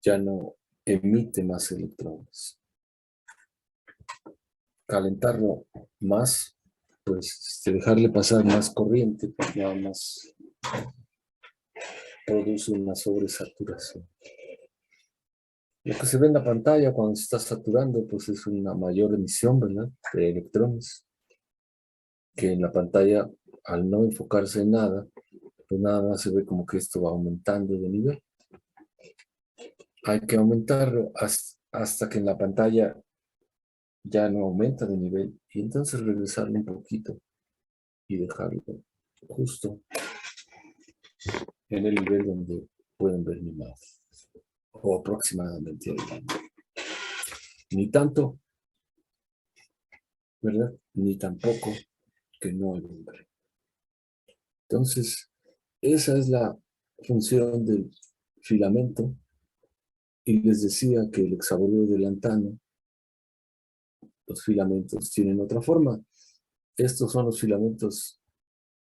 ya no emite más electrones. Calentarlo más, pues dejarle pasar más corriente, pues nada más produce una sobresaturación. Lo que se ve en la pantalla cuando se está saturando, pues es una mayor emisión, ¿verdad?, de electrones, que en la pantalla, al no enfocarse en nada, pues nada más se ve como que esto va aumentando de nivel. Hay que aumentarlo hasta que en la pantalla ya no aumenta de nivel, y entonces regresarlo un poquito y dejarlo justo en el nivel donde pueden ver mi mouse, o aproximadamente ahí. Ni tanto, ¿verdad? Ni tampoco que no alumbre. Entonces, esa es la función del filamento. Y les decía que el hexaboluro de lantano, los filamentos tienen otra forma. Estos son los filamentos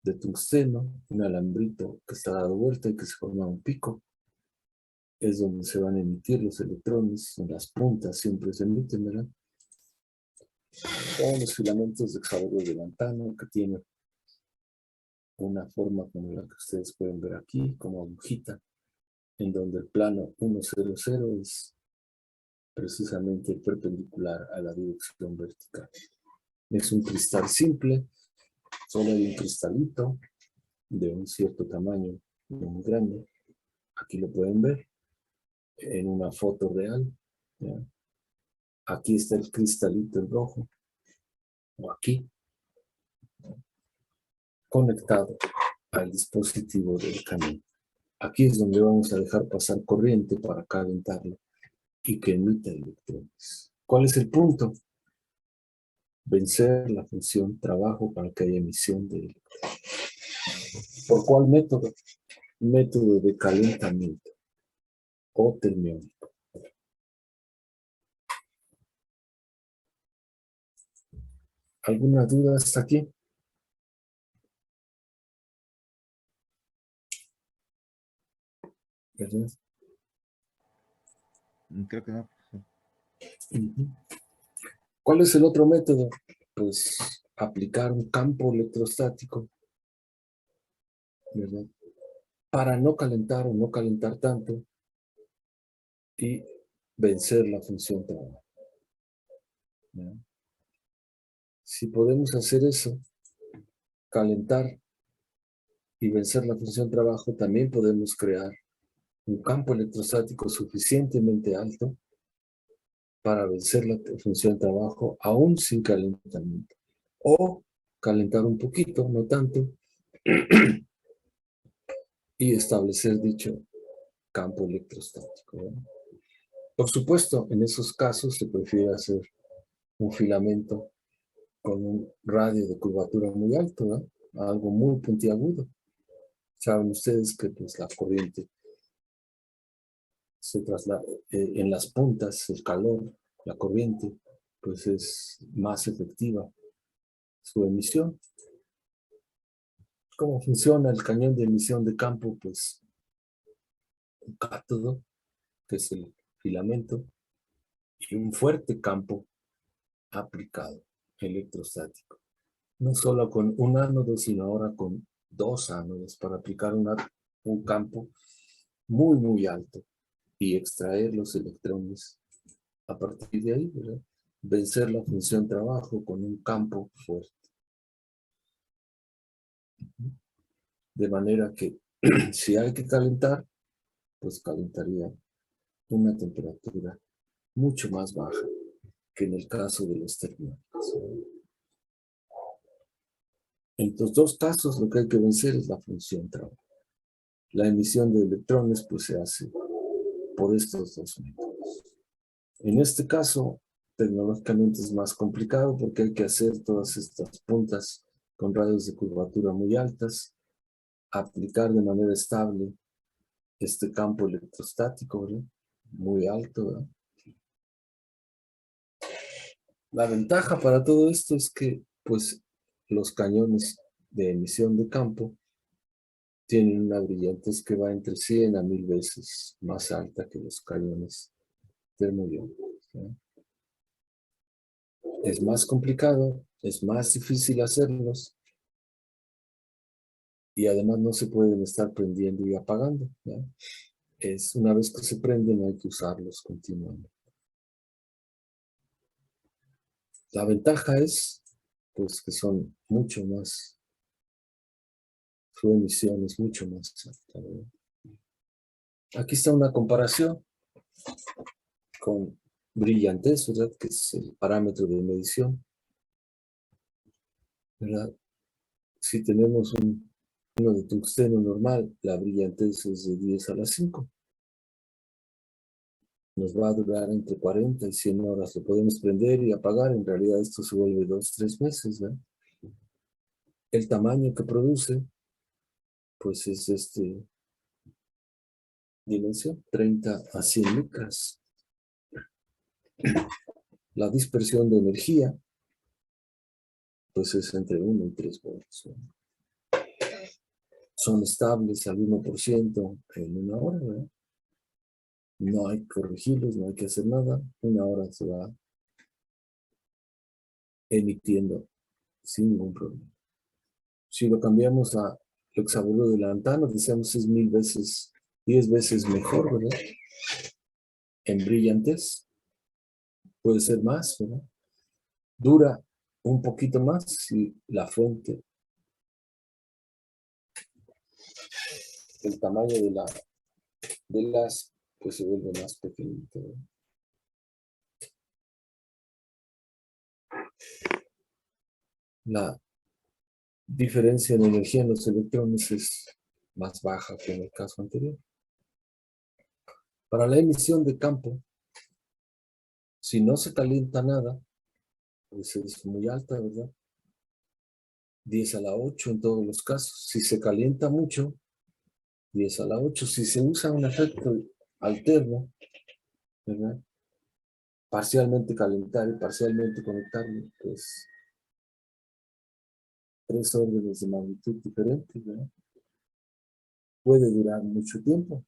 de tungsteno, un alambrito que está dado vuelta y que se forma un pico. Es donde se van a emitir los electrones, en las puntas siempre se emiten, ¿verdad? Todos los filamentos de hexaboluro de lantano que tienen una forma como la que ustedes pueden ver aquí, como agujita, en donde el plano 1,00 es precisamente perpendicular a la dirección vertical. Es un cristal simple, solo hay un cristalito de un cierto tamaño, no muy grande. Aquí lo pueden ver en una foto real, ¿ya? Aquí está el cristalito en rojo, o aquí, conectado al dispositivo del cañón. Aquí es donde vamos a dejar pasar corriente para calentarlo y que emita electrones. ¿Cuál es el punto? Vencer la función trabajo para que haya emisión de electrones. ¿Por cuál método? Método de calentamiento o termiónico. ¿Alguna duda hasta aquí? ¿Verdad? Creo que no. Uh-huh. ¿Cuál es el otro método? Pues aplicar un campo electrostático, ¿verdad?, para no calentar o no calentar tanto y vencer la función trabajo. ¿Ya? Si podemos hacer eso, calentar y vencer la función trabajo, también podemos crear un campo electrostático suficientemente alto para vencer la función trabajo aún sin calentamiento. O calentar un poquito, no tanto, y establecer dicho campo electrostático, ¿verdad? Por supuesto, en esos casos se prefiere hacer un filamento con un radio de curvatura muy alto, ¿verdad?, algo muy puntiagudo. Saben ustedes que pues, la corriente se traslada en las puntas, el calor, la corriente, pues es más efectiva su emisión. ¿Cómo funciona el cañón de emisión de campo? Pues un cátodo, que es el filamento, y un fuerte campo aplicado, electrostático. No solo con un ánodo, sino ahora con 2 ánodos para aplicar un campo muy, muy alto y extraer los electrones a partir de ahí, ¿verdad? Vencer la función trabajo con un campo fuerte. De manera que si hay que calentar, pues calentaría una temperatura mucho más baja que en el caso de los termiónicos. En los dos casos lo que hay que vencer es la función trabajo. La emisión de electrones pues se hace por estos dos métodos. En este caso, tecnológicamente es más complicado porque hay que hacer todas estas puntas con radios de curvatura muy altas, aplicar de manera estable este campo electrostático, ¿verdad?, muy alto, ¿verdad? La ventaja para todo esto es que, pues, los cañones de emisión de campo tienen una brillantez que va entre 100 a 1000 veces más alta que los cañones termoiónicos, ¿no? Es más complicado, es más difícil hacerlos y además no se pueden estar prendiendo y apagando, ¿no? Una vez que se prenden hay que usarlos continuamente. La ventaja es pues que son mucho más, su emisión es mucho más alta, ¿no? Aquí está una comparación con brillantez, ¿verdad? Que es el parámetro de medición, ¿verdad? Si tenemos uno de tungsteno normal, la brillantez es de 10 a la 5. Nos va a durar entre 40 y 100 horas. Lo podemos prender y apagar. En realidad esto se vuelve 2, 3 meses, ¿verdad? El tamaño que produce, pues es dimensión, 30 a 100 micras. La dispersión de energía, pues es entre 1 y 3 volts, ¿no? Son estables al 1% en una hora, ¿verdad? No hay que corregirlos, no hay que hacer nada. Una hora se va emitiendo sin ningún problema. Si lo cambiamos a hexavaluro de lantano, decíamos es 1000 veces, 10 veces mejor, ¿verdad? En brillantez, puede ser más, ¿verdad? Dura un poquito más si la fuente, el tamaño de las, pues se vuelve más pequeñito, ¿verdad? La diferencia en energía en los electrones es más baja que en el caso anterior. Para la emisión de campo, si no se calienta nada, pues es muy alta, ¿verdad? 10 a la 8 en todos los casos. Si se calienta mucho, 10 a la 8. Si se usa un efecto alterno, ¿verdad? Parcialmente calentar y parcialmente conectarlo, pues 3 órdenes de magnitud diferentes, ¿verdad? Puede durar mucho tiempo.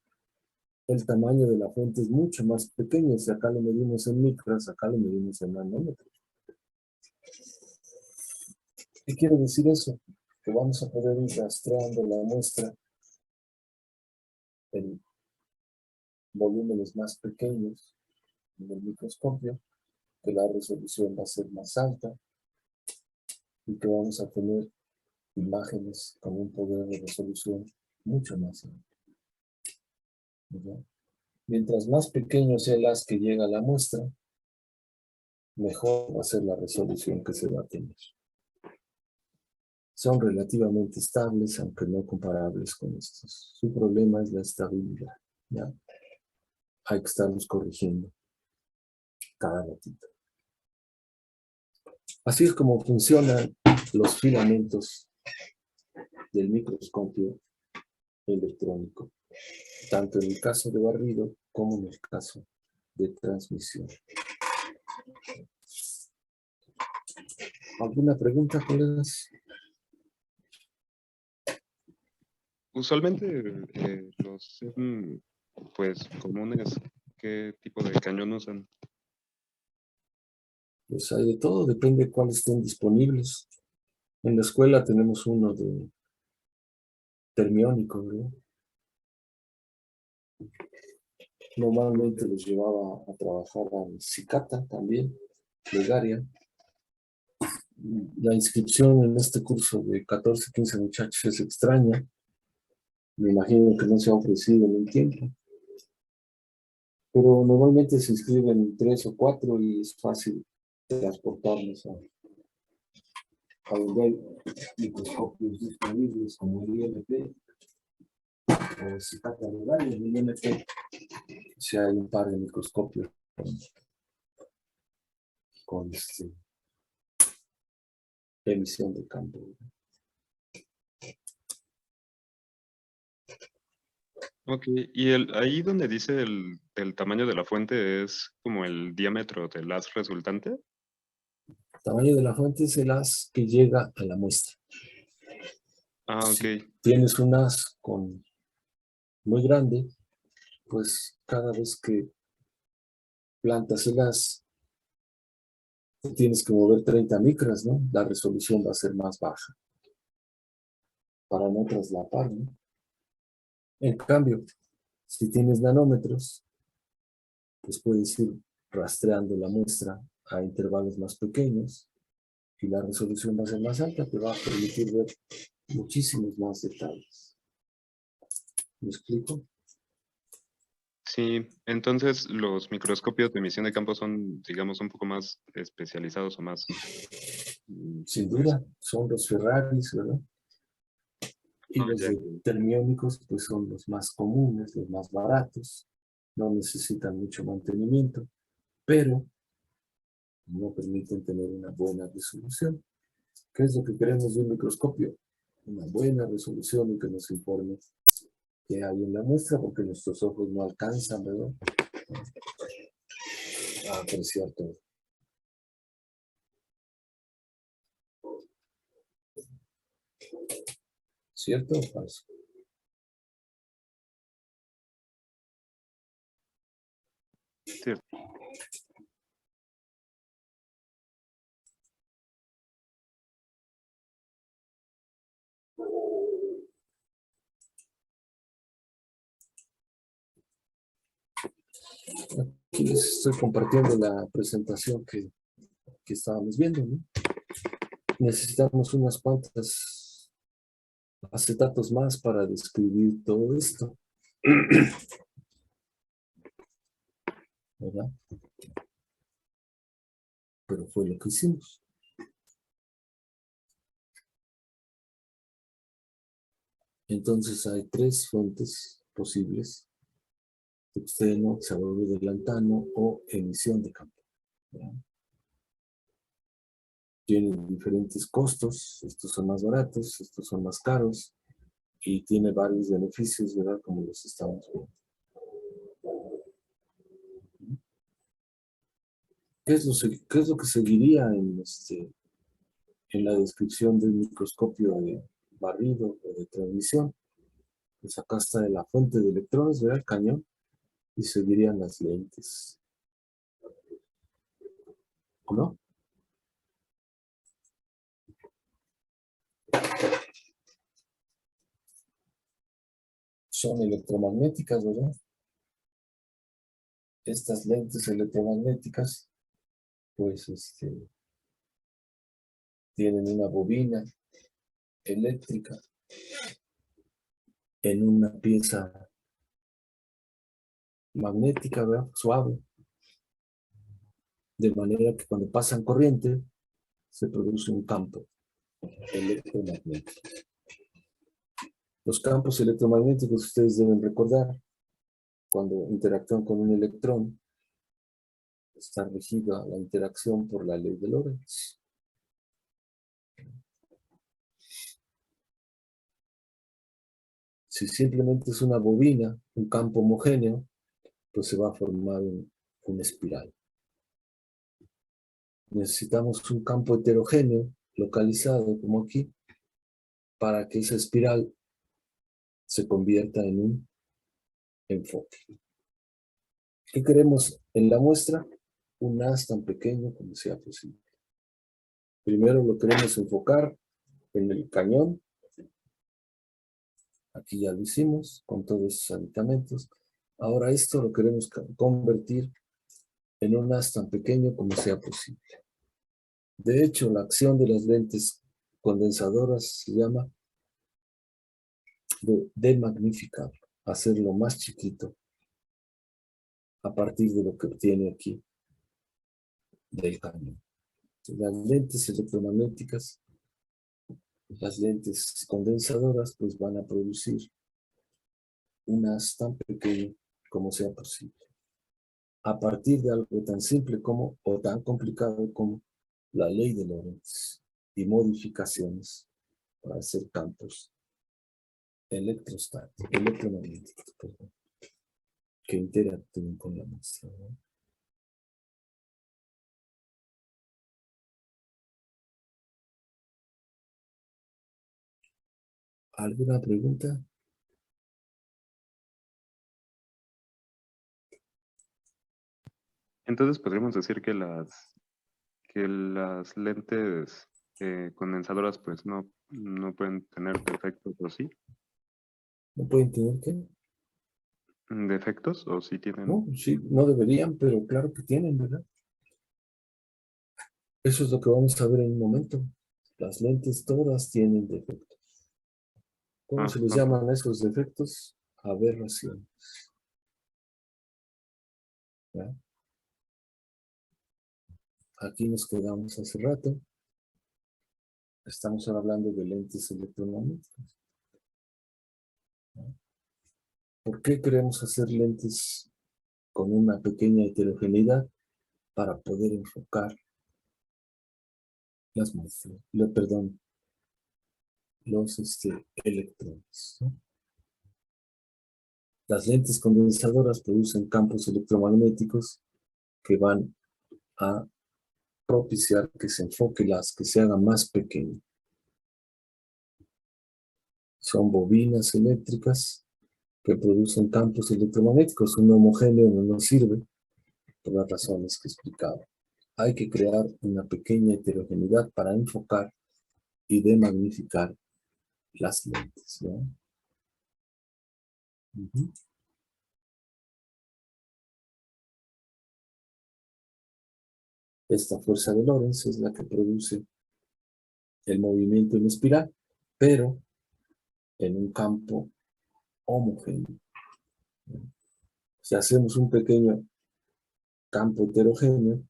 El tamaño de la fuente es mucho más pequeño. Si acá lo medimos en micras, acá lo medimos en nanómetros. ¿Qué quiere decir eso? Que vamos a poder ir rastreando la muestra en volúmenes más pequeños en el microscopio, que la resolución va a ser más alta y que vamos a tener imágenes con un poder de resolución mucho más alto, ¿verdad? Mientras más pequeño sea el haz que llega a la muestra, mejor va a ser la resolución que se va a tener. Son relativamente estables, aunque no comparables con estos. Su problema es la estabilidad, ¿ya? Hay que estarlos corrigiendo cada ratito. Así es como funcionan los filamentos del microscopio electrónico, tanto en el caso de barrido como en el caso de transmisión. ¿Alguna pregunta, colegas? Usualmente los pues comunes, ¿qué tipo de cañón usan? Pues hay de todo, depende de cuáles estén disponibles. En la escuela tenemos uno de termiónico, ¿verdad? Normalmente los llevaba a trabajar a Cicata también, Plegaria. La inscripción en este curso de 14, 15 muchachos es extraña. Me imagino que no se ha ofrecido en el tiempo. Pero normalmente se inscriben 3 o 4 y es fácil transportarlos a donde hay microscopios disponibles como el IMP o Cicata Plegaria. En el IMP si hay un par de microscopios con emisión de campo. Ok, y ahí donde dice el tamaño de la fuente es como el diámetro del haz resultante. El tamaño de la fuente es el haz que llega a la muestra. Ah, ok. Si tienes un haz muy grande, pues cada vez que plantas el haz, tienes que mover 30 micras, ¿no? La resolución va a ser más baja para no traslapar, ¿no? En cambio, si tienes nanómetros, pues puedes ir rastreando la muestra a intervalos más pequeños y la resolución va a ser más alta, te va a permitir ver muchísimos más detalles. ¿Me explico? Sí, entonces los microscopios de emisión de campo son, digamos, un poco más especializados o más... Sin pues, duda, son los Ferraris, ¿verdad? Y ah, los ya. de termiónicos, pues son los más comunes, los más baratos, no necesitan mucho mantenimiento, pero no permiten tener una buena resolución. ¿Qué es lo que queremos de un microscopio? Una buena resolución y que nos informe qué hay en la muestra, porque nuestros ojos no alcanzan, ¿verdad?, a apreciar todo. ¿Cierto o falso? Cierto. Aquí les estoy compartiendo la presentación que estábamos viendo, ¿no? Necesitamos unas cuantas acetatos más para describir todo esto, ¿verdad? Pero fue lo que hicimos. Entonces hay tres fuentes posibles: tuxteno, xaboruro de lantano o emisión de campo, ¿verdad? Tienen diferentes costos, estos son más baratos, estos son más caros, y tiene varios beneficios, ¿verdad? Como los estamos viendo. ¿Qué es lo que seguiría en la descripción del microscopio de barrido o de transmisión? Pues acá está la fuente de electrones, ¿verdad? El cañón, y seguirían las lentes, ¿o no? Son electromagnéticas, ¿verdad? Estas lentes electromagnéticas, pues, tienen una bobina eléctrica en una pieza magnética, ¿verdad?, suave, de manera que cuando pasan corriente se produce un campo electromagnético. Los campos electromagnéticos, ustedes deben recordar, cuando interactúan con un electrón, está regida la interacción por la ley de Lorentz. Si simplemente es una bobina, un campo homogéneo, pues se va a formar una espiral. Necesitamos un campo heterogéneo, localizado, como aquí, para que esa espiral se convierta en un enfoque. ¿Qué queremos en la muestra? Un haz tan pequeño como sea posible. Primero lo queremos enfocar en el cañón. Aquí ya lo hicimos con todos esos aditamentos. Ahora esto lo queremos convertir en un haz tan pequeño como sea posible. De hecho, la acción de las lentes condensadoras se llama de magnificar, hacerlo más chiquito a partir de lo que obtiene aquí del cañón. Las lentes electromagnéticas, las lentes condensadoras, pues van a producir un haz tan pequeño como sea posible, a partir de algo tan simple como, o tan complicado como, la ley de Lorentz y modificaciones para hacer campos electromagnéticos, perdón, que interactúen con la muestra, ¿no? ¿Alguna pregunta? Entonces podríamos decir que las lentes condensadoras pues no pueden tener defectos, ¿o sí? ¿No pueden tener qué? ¿Defectos o sí tienen? No, sí, no deberían, pero claro que tienen, ¿verdad? Eso es lo que vamos a ver en un momento. Las lentes todas tienen defectos. ¿Cómo Ah, se les ok. llaman a esos defectos? Aberración. ¿Ya? Aquí nos quedamos hace rato. Estamos ahora hablando de lentes electromagnéticas. ¿Ya? ¿Por qué queremos hacer lentes con una pequeña heterogeneidad? Para poder enfocar las muestras, perdón, los electrones, ¿no? Las lentes condensadoras producen campos electromagnéticos que van a propiciar que se enfoque que se haga más pequeño. Son bobinas eléctricas que producen campos electromagnéticos. Un homogéneo no nos sirve por las razones que explicaba. Hay que crear una pequeña heterogeneidad para enfocar y demagnificar las lentes, ¿no? Uh-huh. Esta fuerza de Lorentz es la que produce el movimiento en espiral, pero en un campo homogéneo. Si hacemos un pequeño campo heterogéneo,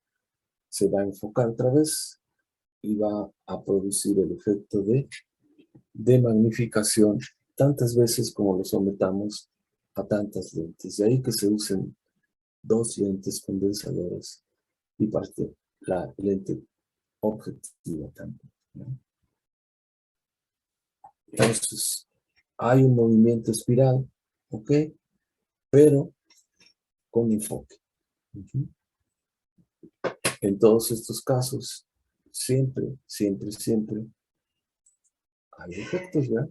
se va a enfocar otra vez y va a producir el efecto de magnificación tantas veces como lo sometamos a tantas lentes. De ahí que se usen dos lentes condensadoras y parte la lente objetiva también, ¿no? Entonces, hay un movimiento espiral, ¿ok? Pero con enfoque. Uh-huh. En todos estos casos, siempre hay efectos, ¿verdad?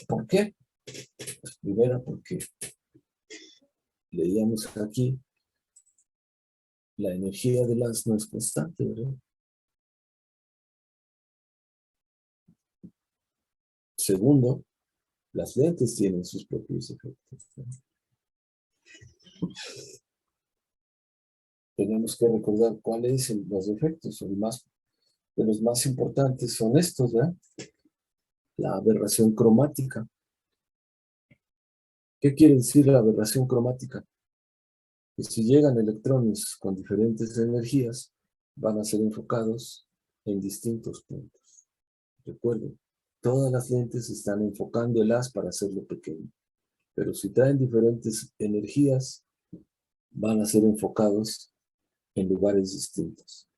¿Por qué? Pues primero porque leíamos aquí, la energía del haz no es constante, ¿verdad? Segundo, las lentes tienen sus propios efectos, ¿no? Tenemos que recordar cuáles son los efectos, de los más importantes son estos, ¿verdad? La aberración cromática. ¿Qué quiere decir la aberración cromática? Que si llegan electrones con diferentes energías, van a ser enfocados en distintos puntos. Recuerden, todas las lentes están enfocando el haz para hacerlo pequeño, pero si traen diferentes energías, van a ser enfocados en lugares distintos.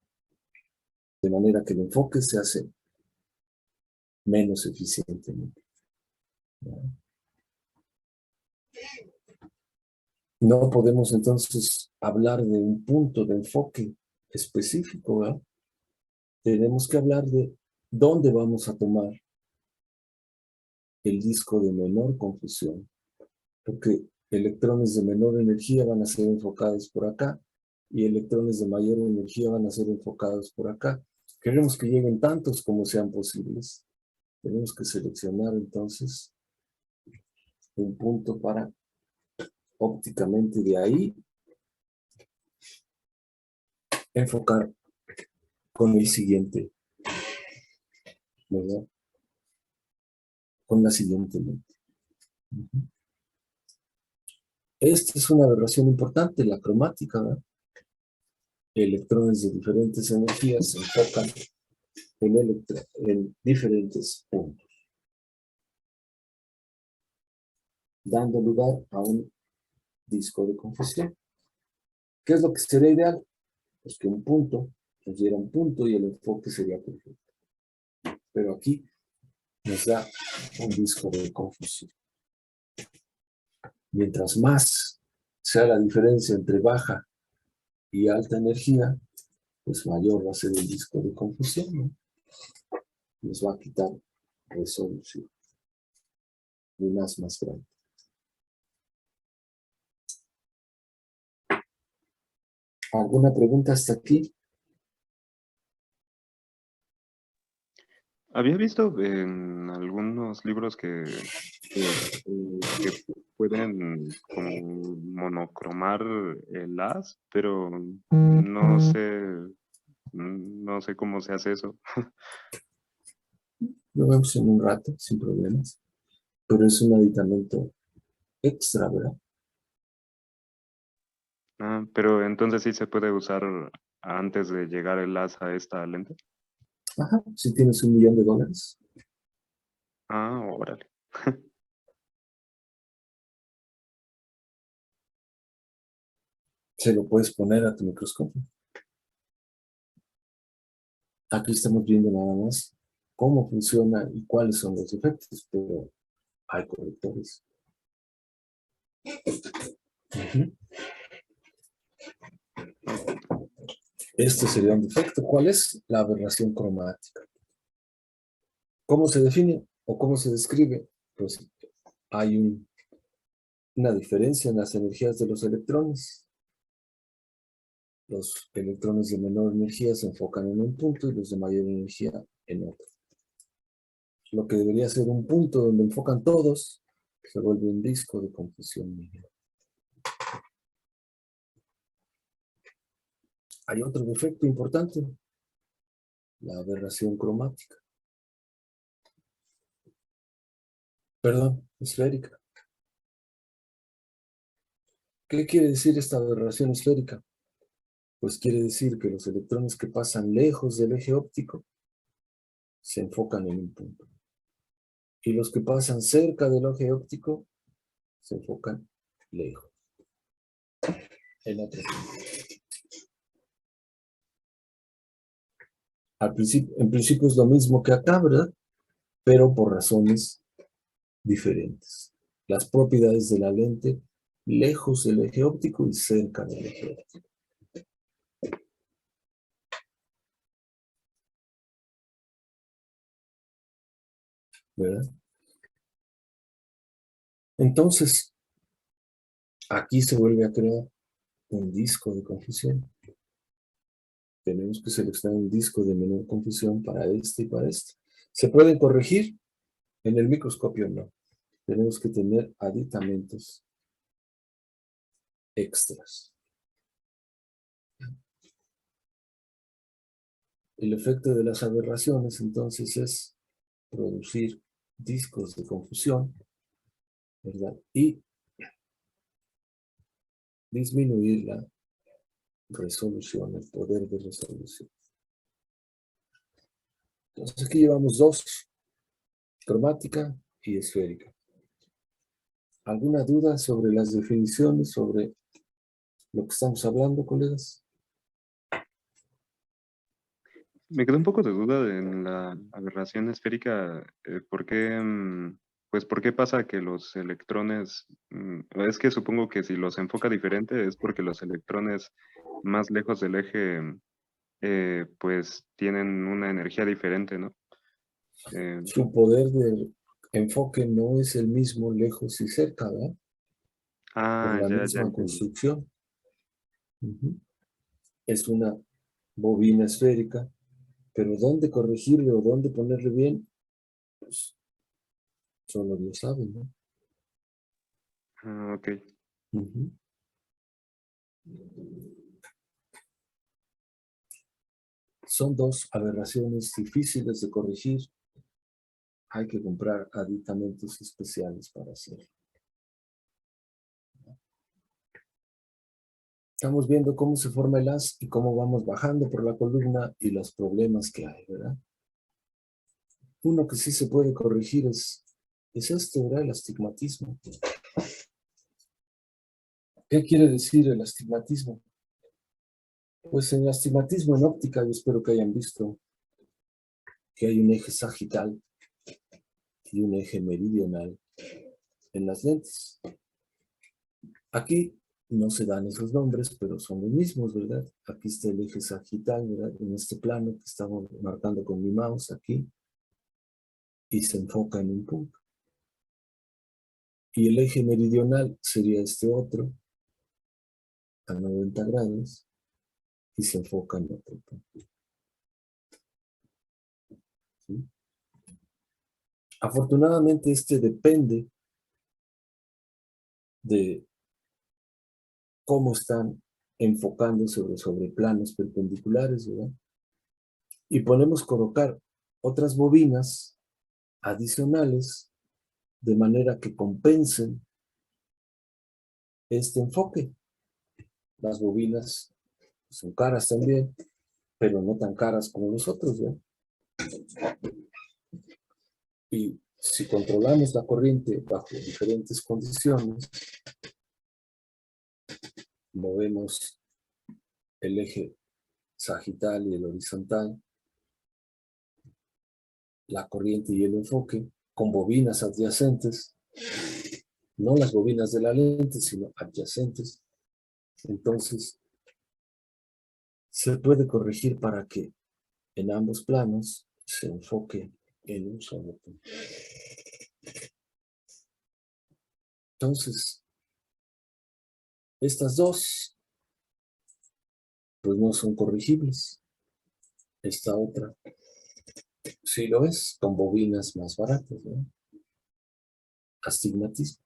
De manera que el enfoque se hace menos eficientemente, ¿no? No podemos entonces hablar de un punto de enfoque específico, ¿verdad? Tenemos que hablar de dónde vamos a tomar el disco de menor confusión, porque electrones de menor energía van a ser enfocados por acá y electrones de mayor energía van a ser enfocados por acá. Queremos que lleguen tantos como sean posibles. Tenemos que seleccionar entonces un punto para ópticamente de ahí enfocar con el siguiente, ¿verdad? Con la siguiente lente. Uh-huh. Esta es una aberración importante, la cromática, ¿verdad? Electrones de diferentes energías se enfocan en diferentes puntos, dando lugar a un disco de confusión. ¿Qué es lo que sería ideal? Pues que un punto nos diera un punto y el enfoque sería perfecto. Pero aquí nos da un disco de confusión. Mientras más sea la diferencia entre baja y alta energía, pues mayor va a ser el disco de confusión, ¿no? nos va a quitar resolución. Lunas más grande. ¿Alguna pregunta hasta aquí? Había visto en algunos libros que pueden como monocromar el haz, pero no sé cómo se hace eso. Lo vemos en un rato, sin problemas. Pero es un aditamento extra, ¿verdad? Ah, pero entonces sí se puede usar antes de llegar el haz a esta lente. Ajá, si tienes $1,000,000, Ah, órale. se lo puedes poner a tu microscopio. Aquí estamos viendo nada más cómo funciona y cuáles son los efectos, pero hay correctores. Ujú. Este sería un defecto. ¿Cuál es? La aberración cromática. ¿Cómo se define o cómo se describe? Pues hay una diferencia en las energías de los electrones. Los electrones de menor energía se enfocan en un punto y los de mayor energía en otro. Lo que debería ser un punto donde enfocan todos se vuelve un disco de confusión mínima. Hay otro defecto importante, la aberración cromática. Perdón, esférica. ¿Qué quiere decir esta aberración esférica? Pues quiere decir que los electrones que pasan lejos del eje óptico se enfocan en un punto. Y los que pasan cerca del eje óptico se enfocan lejos, en otro punto. En principio es lo mismo que acá, ¿verdad? Pero por razones diferentes. Las propiedades de la lente lejos del eje óptico y cerca del eje óptico. ¿Verdad? Entonces, aquí se vuelve a crear un disco de confusión. Tenemos que seleccionar un disco de menor confusión para este y para este. ¿Se pueden corregir? En el microscopio no. Tenemos que tener aditamentos extras. El efecto de las aberraciones entonces es producir discos de confusión, ¿verdad? Y disminuir la resolución, el poder de resolución. Entonces aquí llevamos dos, cromática y esférica. ¿Alguna duda sobre las definiciones, sobre lo que estamos hablando, colegas? Me quedó un poco de duda en la aberración esférica. ¿Por qué pasa que los electrones, es que supongo que si los enfoca diferente es porque los electrones más lejos del eje, pues tienen una energía diferente, ¿no? Eh, Su poder de enfoque no es el mismo lejos y cerca, ¿verdad? Por la ya misma entendí. construcción. Es una bobina esférica, pero dónde corregirle o dónde ponerle bien, pues solo Dios sabe, ¿no? Ah, ok. Ujú. Son dos aberraciones difíciles de corregir. Hay que comprar aditamentos especiales para hacerlo. Estamos viendo cómo se forma el haz y cómo vamos bajando por la columna y los problemas que hay, ¿verdad? Uno que sí se puede corregir es este, ¿verdad? El astigmatismo. ¿Qué quiere decir el astigmatismo? Pues en el astigmatismo en óptica, yo espero que hayan visto que hay un eje sagital y un eje meridional en las lentes. Aquí no se dan esos nombres, pero son los mismos, ¿verdad? Aquí está el eje sagital, ¿verdad? En este plano que estamos marcando con mi mouse aquí. y se enfoca en un punto. Y el eje meridional sería este otro, a 90 grados, y se enfoca en otro punto. ¿Sí? Afortunadamente, este depende de cómo están enfocando sobre planos perpendiculares, ¿verdad? Y podemos colocar otras bobinas adicionales de manera que compensen este enfoque. Las bobinas son caras también, pero no tan caras como los otros, ¿verdad? Y si controlamos la corriente bajo diferentes condiciones, movemos el eje sagital y el horizontal, la corriente y el enfoque, con bobinas adyacentes, no las bobinas de la lente, sino adyacentes. Entonces, se puede corregir para que en ambos planos se enfoque en un solo punto. Entonces, estas dos, pues no son corregibles. Esta otra, sí lo es, con bobinas más baratas, ¿no? Astigmatismo.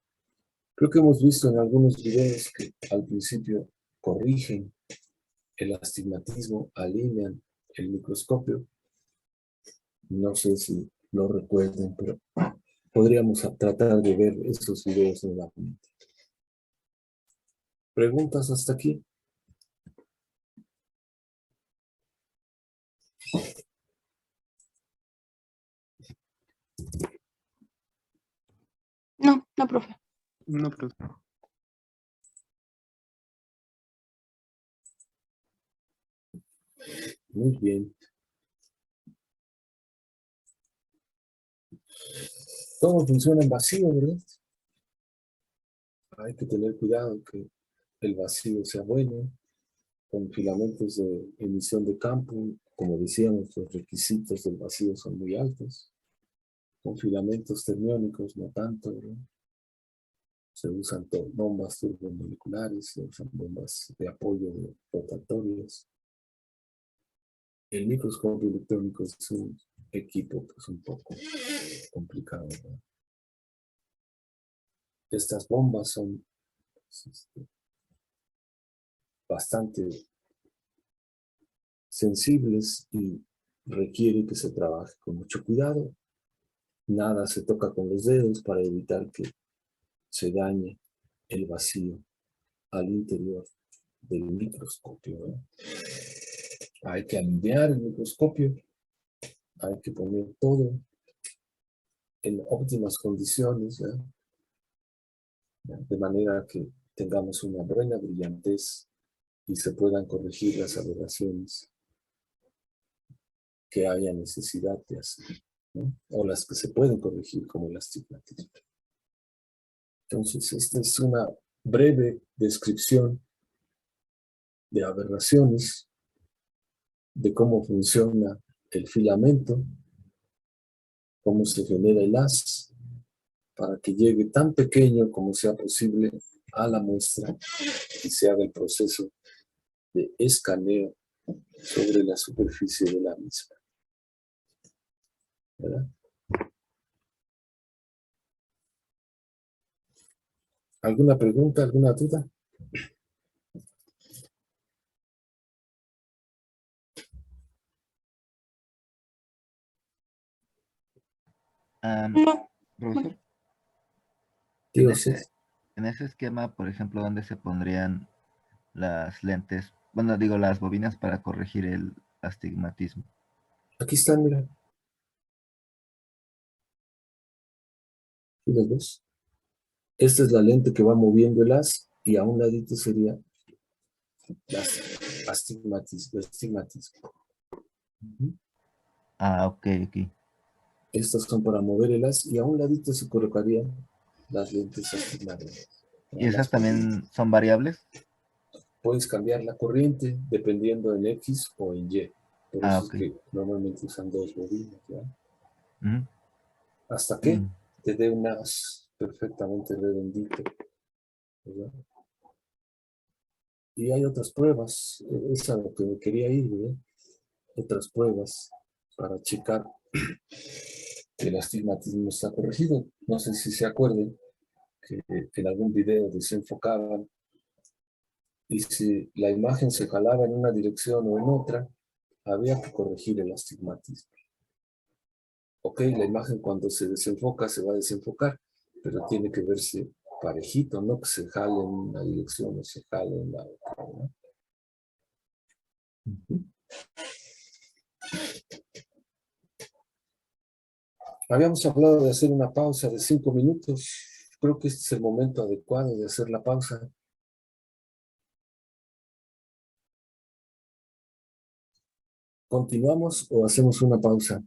Creo que hemos visto en algunos videos que al principio corrigen el astigmatismo, alinean el microscopio. No sé si lo recuerden, pero podríamos tratar de ver esos videos nuevamente. ¿Preguntas hasta aquí? No, no, profe. No, pero Muy bien. Todo funciona en vacío, ¿verdad? Hay que tener cuidado que el vacío sea bueno, con filamentos de emisión de campo. Como decíamos, los requisitos del vacío son muy altos. Con filamentos termiónicos no tanto, ¿verdad? Se usan bombas turbomoleculares, se usan bombas de apoyo de rotatorias. El microscopio electrónico es un equipo pues, un poco complicado, ¿verdad? Estas bombas son bastante sensibles y requiere que se trabaje con mucho cuidado. Nada se toca con los dedos para evitar que se dañe el vacío al interior del microscopio, ¿verdad? Hay que alinear el microscopio, hay que poner todo en óptimas condiciones, ¿verdad? De manera que tengamos una buena brillantez y se puedan corregir las aberraciones que haya necesidad de hacer, ¿no? O las que se pueden corregir, como el astigmatismo. Entonces, esta es una breve descripción de aberraciones, de cómo funciona el filamento, cómo se genera el haz, para que llegue tan pequeño como sea posible a la muestra y se haga el proceso de escaneo sobre la superficie de la misma, ¿verdad? ¿Alguna pregunta, alguna duda? No. Profesor, Digo, sí. en ese esquema, por ejemplo, ¿dónde se pondrían las lentes? Bueno, digo, las bobinas para corregir el astigmatismo. Aquí están, mira. ¿Sí las ves? Esta es la lente que va moviendo el haz y a un ladito sería el astigmatismo. Ah, ok, ok. Estas son para mover el haz y a un ladito se colocarían las lentes astigmáticas. ¿Y esas también son variables? Puedes cambiar la corriente dependiendo en X o en Y. Por Ah, eso es ok. que normalmente usan dos bobinas, ¿ya? Ujú. hasta que te dé un as perfectamente redondito, ¿verdad? Y hay otras pruebas, es a lo que me quería ir, ¿verdad? Otras pruebas para checar que el astigmatismo está corregido. No sé si se acuerden que en algún video desenfocaban y si la imagen se jalaba en una dirección o en otra, había que corregir el astigmatismo. Ok, la imagen cuando se desenfoca se va a desenfocar, pero tiene que verse parejito, no que se jale en una dirección o se jale en la otra, ¿no? Habíamos hablado de hacer una pausa de 5 minutos. Creo que este es el momento adecuado de hacer la pausa. ¿Continuamos o hacemos una pausa?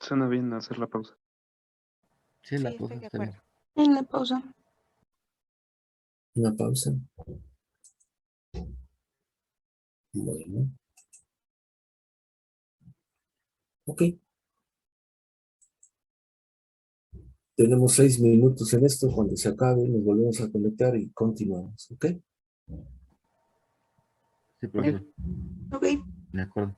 Suena bien hacer la pausa. Sí, la Sí, pausa estoy de está bien. acuerdo. En la pausa. Una pausa. Bueno. Ok. Tenemos 6 minutos en esto. Cuando se acabe, nos volvemos a conectar y continuamos. ¿Ok? Sí, profesor. Ok. De acuerdo.